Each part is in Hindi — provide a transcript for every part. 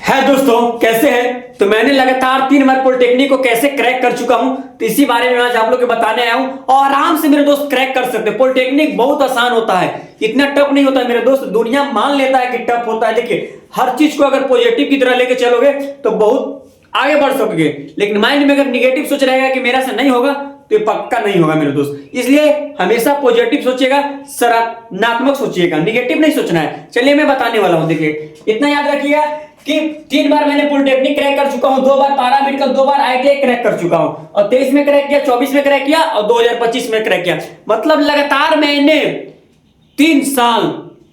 है दोस्तों, कैसे हैं? तो मैंने लगातार 3 बार पॉलिटेक्निक को कैसे क्रैक कर चुका हूं, तो इसी बारे में आज आप लोग को बताने आया हूं। और आराम से मेरे दोस्त क्रैक कर सकते हैं। पॉलिटेक्निक बहुत आसान होता है, इतना टफ नहीं होता है मेरे दोस्त। दुनिया मान लेता है कि टफ होता है। देखिए, हर चीज को अगर पॉजिटिव की तरह लेके चलोगे तो बहुत आगे बढ़ सकोगे, लेकिन माइंड में अगर निगेटिव सोच रहेगा कि मेरा से नहीं होगा तो ये पक्का नहीं होगा मेरे दोस्त। इसलिए हमेशा पॉजिटिव सोचिएगा, सकारात्मक सोचिएगा, निगेटिव नहीं सोचना है। चलिए मैं बताने वाला हूं। देखिए, इतना याद रखिएगा कि 3 बार मैंने पॉलिटेक्निक क्रैक कर चुका हूं, 2 बार पैरामेडिकल, 2 बार आईटीआई क्रैक कर चुका हूं, और 23 में क्रैक किया, 24 में क्रैक किया और 2025 में क्रैक किया। मतलब लगातार मैंने 3 साल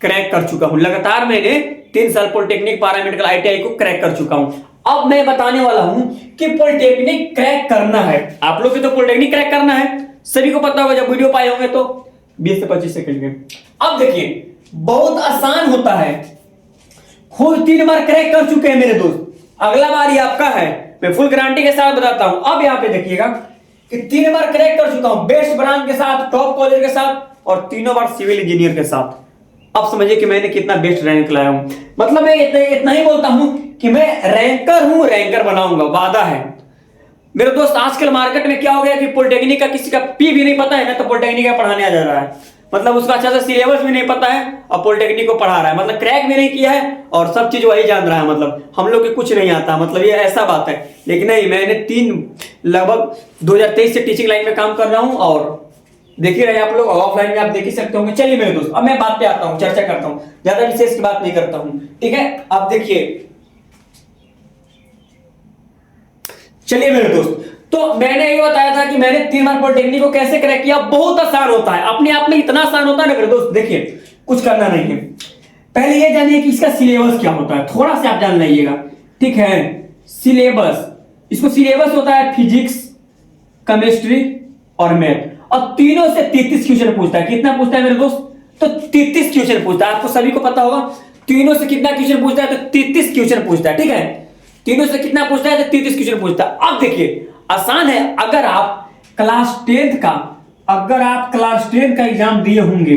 क्रैक कर चुका हूं। लगातार मैंने 3 साल पॉलिटेक्निक, पैरामेडिकल, आईटीआई को क्रैक कर चुका हूं। अब मैं बताने वाला हूं कि पॉलिटेक्निक क्रैक करना है। आप लोग को तो पॉलिटेक्निक क्रैक करना है, सभी को पता होगा, जब वीडियो पाए होंगे तो 20 से 25 सेकंड में। अब देखिए, बहुत आसान होता है, खुद 3 बार क्रैक कर चुके हैं मेरे दोस्त। अगला बार ये आपका है, मैं फुल गारंटी के साथ बताता हूं। अब यहां पे देखिएगा कि 3 बार क्रैक कर चुका हूं, बेस्ट ब्रांच के साथ, टॉप कॉलेज के साथ, और 3 बार सिविल इंजीनियर के साथ। अब समझिए कि मैंने कितना बेस्ट रैंक लाया हूं। मतलब मैं इतना ही बोलता हूं कि मैं रैंकर हूं, रैंकर बनाऊंगा, वादा है मेरे दोस्त। आजकल मार्केट में क्या हो गया कि पॉलिटेक्निक का किसी का पी भी नहीं पता है ना, तो पॉलिटेक्निक का पढ़ाने आ जा रहा है। मतलब उसका अच्छा सा सिलेबस भी नहीं पता है और पॉलिटेक्निक को पढ़ा रहा है। मतलब क्रैक भी नहीं किया है और सब चीज वही जान रहा है। मतलब हम लोग के कुछ नहीं आता, मतलब ये ऐसा बात है। लेकिन नहीं, मैंने लगभग 2023 से टीचिंग लाइन में काम कर रहा हूं, और देख ही रहे आप लोग, ऑफलाइन में आप देख ही सकते होंगे। चलिए मेरे दोस्त, अब मैं बात पे आता हूं, चर्चा करता हूं, ज्यादा विशेष की बात नहीं करता हूं, ठीक है। अब देखिए, चलिए मेरे दोस्त, तो मैंने ये बताया था कि मैंने 3 बार पॉलिटेक्निक को कैसे क्रैक किया। बहुत आसान होता है, अपने आप में इतना आसान होता है ना मेरे दोस्त। देखिए, कुछ करना नहीं है, पहले ये जानिए कि इसका सिलेबस क्या होता है, थोड़ा सा आप जान लीजिएगा, ठीक है। सिलेबस, इसको सिलेबस होता है फिजिक्स, केमिस्ट्री और मैथ, और तीनों से 33 क्वेश्चन पूछता है। कितना पूछता है मेरे दोस्त? तो 33 क्वेश्चन पूछता है। आपको सभी को पता होगा तीनों से कितना क्वेश्चन पूछता है, तो 33 क्वेश्चन पूछता है, ठीक है। तीनों से कितना पूछता है, तो 33 क्वेश्चन पूछता है। अब देखिए, आसान है। अगर आप क्लास 10th का एग्जाम दिए होंगे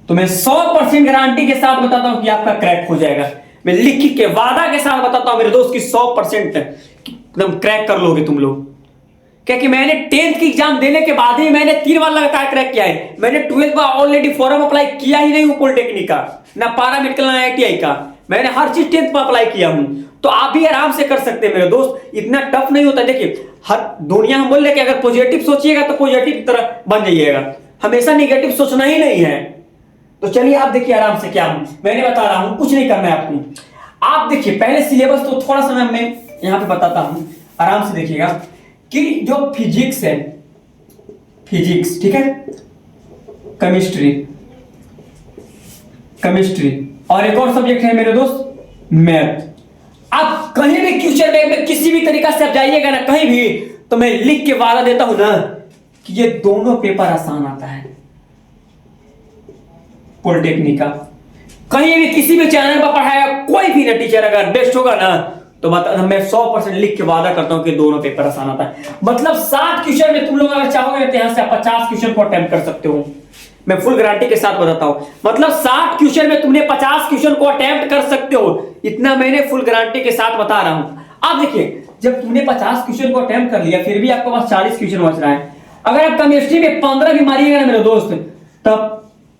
तो मैं 100% गारंटी के साथ बताता हूं कि आपका क्रैक हो जाएगा। मैं लिख के वादा के साथ बताता हूं मेरे दोस्त की 100% एकदम क्रैक कर लोगे तुम लोग। क्योंकि मैंने 10th की एग्जाम देने के बाद ही मैंने 3 बार लगातार क्रैक किया है। मैंने 12th का ऑलरेडी फॉर्म अप्लाई किया ही नहीं हूं पॉलिटेक्निक का, ना पैरामेडिकल, ना आईटीआई का। मैंने हर चीज 10th पर अप्लाई किया हूं। तो आप भी आराम से कर सकते हैं मेरे दोस्त, इतना टफ नहीं होता। देखिए, हर दुनिया हम बोल रहे कि अगर पॉजिटिव सोचिएगा तो पॉजिटिव की तरह बन जाइएगा, हमेशा नेगेटिव सोचना ही नहीं है। तो चलिए आप देखिए आराम से, क्या मैंने बता रहा हूं, कुछ नहीं करना है आपको। आप देखिए, पहले सिलेबस तो थोड़ा सा मैं यहां पे बताता हूं, आराम से देखिएगा कि जो फिजिक्स है, फिजिक्स, ठीक है, केमिस्ट्री और एक और सब्जेक्ट है मेरे दोस्त मैथ। आप कहीं भी क्वेश्चन बैंक में किसी भी तरीका से आप जाइएगा ना, कहीं भी, तो मैं लिख के वादा देता हूं ना कि ये दोनों पेपर आसान आता है पॉलिटेक्निक का। कहीं भी किसी भी चैनल पर पढ़ाया कोई भी ना टीचर अगर बेस्ट होगा ना, तो मैं 100% लिख के वादा करता हूं कि दोनों पेपर आसान आता है। मतलब 60 क्वेश्चन में तुम लोग अगर चाहोगे तो यहां से आप 50 क्वेश्चन को अटेम्प्ट कर सकते हो। मैं फुल गारंटी के साथ बताता हूं, मतलब 60 क्वेश्चन में तुमने 50 क्वेश्चन को अटेम्प्ट कर सकते हो, इतना मैंने फुल गारंटी के साथ बता रहा हूं। अब देखिए, जब तुमने 50 क्वेश्चन को अटेम्प्ट कर लिया, फिर भी आपके पास 40 क्वेश्चन बच रहा है। अगर आप केमिस्ट्री में 15 भी मारिएगा ना मेरे दोस्त, तब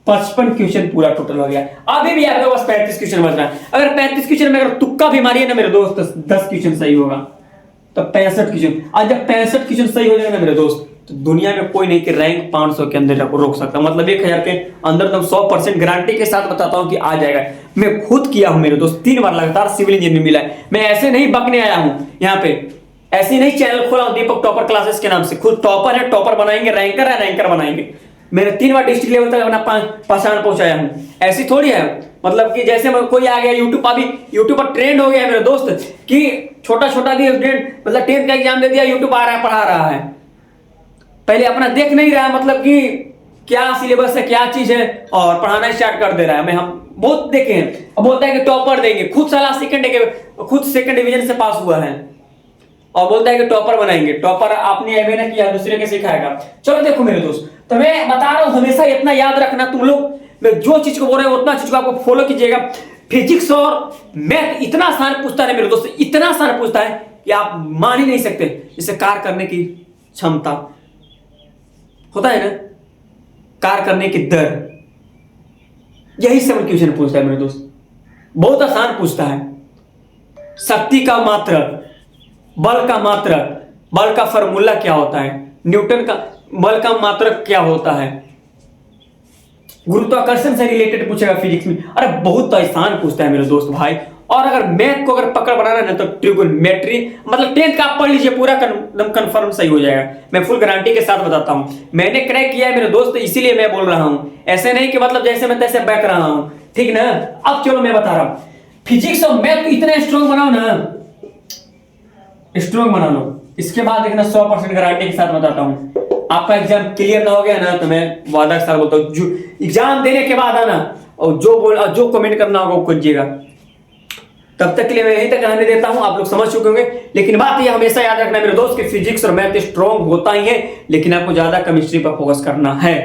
55 क्वेश्चन पूरा टोटल हो गया। अभी भी आपके पास 35 क्वेश्चन बच रहा है। अगर 35 क्वेश्चन में अगर तुक्का भी मारिए ना मेरे दोस्त, 10 क्वेश्चन सही होगा, तो 65 क्वेश्चन। आज जब 65 क्वेश्चन सही हो जाएगा ना मेरे दोस्त, तो दुनिया में कोई नहीं कि रैंक 500 के अंदर रोक सकता। मतलब 1000 के अंदर तो 100% गारंटी के साथ बताता हूं कि आ जाएगा। मैं खुद किया हूं मेरे दोस्त, 3 बार लगातार सिविल इंजीनियर मिला है। मैं ऐसे नहीं बकने आया हूं यहाँ पे, ऐसे नहीं चैनल खोला हूं दीपक टॉपर क्लासेस के नाम से। खुद टॉपर है, टॉपर बनाएंगे, रैंकर है, रैंकर बनाएंगे। मैंने 3 बार डिस्ट्रिक्ट लेवल तक अपना पहचान पहुंचाया हूं। ऐसी थोड़ी है मतलब कि जैसे कोई आ गया यूट्यूब, अभी यूट्यूब पर ट्रेंड हो गया है मेरे दोस्त कि छोटा छोटा भी स्टूडेंट मतलब 10th का एग्जाम दे दिया, यूट्यूब आ रहा है, पढ़ा रहा है। पहले अपना देख नहीं रहा, मतलब कि क्या सिलेबस है, क्या चीज है, और पढ़ाना स्टार्ट कर दे रहा है। हम बहुत देखे हैं, अब बोलता है कि टॉपर देंगे, खुद साला खुद सेकंड डिवीजन से पास हुआ है, और बोलता है कि टॉपर बनाएंगे। टॉपर आपने एमए ना किया, दूसरे के सिखाएगा। चलो देखो मेरे दोस्त, तो मैं बता रहा हूं, हमेशा इतना याद रखना तुम लोग, मैं जो चीज को बोल रहा हूं उतना चीज को आपको फॉलो कीजिएगा। फिजिक्स और मैथ इतना आसान पूछता है मेरे दोस्त, इतना आसान पूछता है कि आप मान ही नहीं सकते। इसे कार्य करने की क्षमता होता है ना, कार्य करने की दर, यही सब क्वेश्चन पूछता है मेरे दोस्त, बहुत आसान पूछता है। शक्ति का मात्रक, बल का मात्रक, बल का फॉर्मूला क्या होता है, न्यूटन का बल का मात्रक क्या होता है, गुरुत्वाकर्षण से रिलेटेड पूछेगा फिजिक्स में। अरे बहुत आसान पूछता है मेरे दोस्त भाई। और अगर मैथ को अगर पकड़ बनाना है ना तो ट्रिगोनोमेट्री, मतलब 10th का आप पढ़ लीजिए, पूरा एकदम कंफर्म सही हो जाएगा। मैं फुल गारंटी के साथ बताता हूं, मैंने क्रैक किया है मेरे दोस्त, इसीलिए मैं बोल रहा हूं, ऐसे नहीं कि मतलब जैसे मैं तैसे बैक रहा हूं, ठीक ना। अब चलो मैं बता रहा हूं, फिजिक्स और मैथ को इतना स्ट्रॉन्ग बनाओ ना, स्ट्रॉन्ग बना लो, इसके बाद देखना 100% गारंटी के साथ बताता हूं। आपका एग्जाम क्लियर ना हो गया ना तो मैं वादा के साथ बोलता हूं, जो एग्जाम देने के बाद आना और जो कमेंट करना होगा वो कीजिएगा। तब तक के लिए मैं यहीं तक रहने देता हूं, आप लोग समझ चुके होंगे। लेकिन बात यह हमेशा याद रखना मेरे दोस्त कि फिजिक्स और मैथ स्ट्रॉन्ग होता ही है, लेकिन आपको ज्यादा केमिस्ट्री पर फोकस करना है।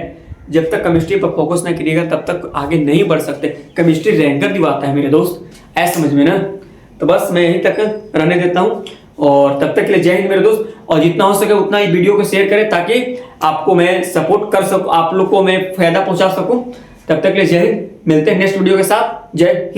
जब तक केमिस्ट्री पर फोकस नहीं करिएगा तब तक आगे नहीं बढ़ सकते। केमिस्ट्री रैंकर दिवाता है मेरे दोस्त, ऐसा समझ में ना। तो बस मैं यहीं तक रहने देता हूं और तब तक के लिए जय हिंद मेरे दोस्त। और जितना हो सके उतना ही वीडियो को शेयर करें ताकि आपको मैं सपोर्ट कर सकूं, आप लोग को मैं फायदा पहुंचा सकूं। तब तक के लिए जय हिंद, मिलते हैं नेक्स्ट वीडियो के साथ। जय हिंद।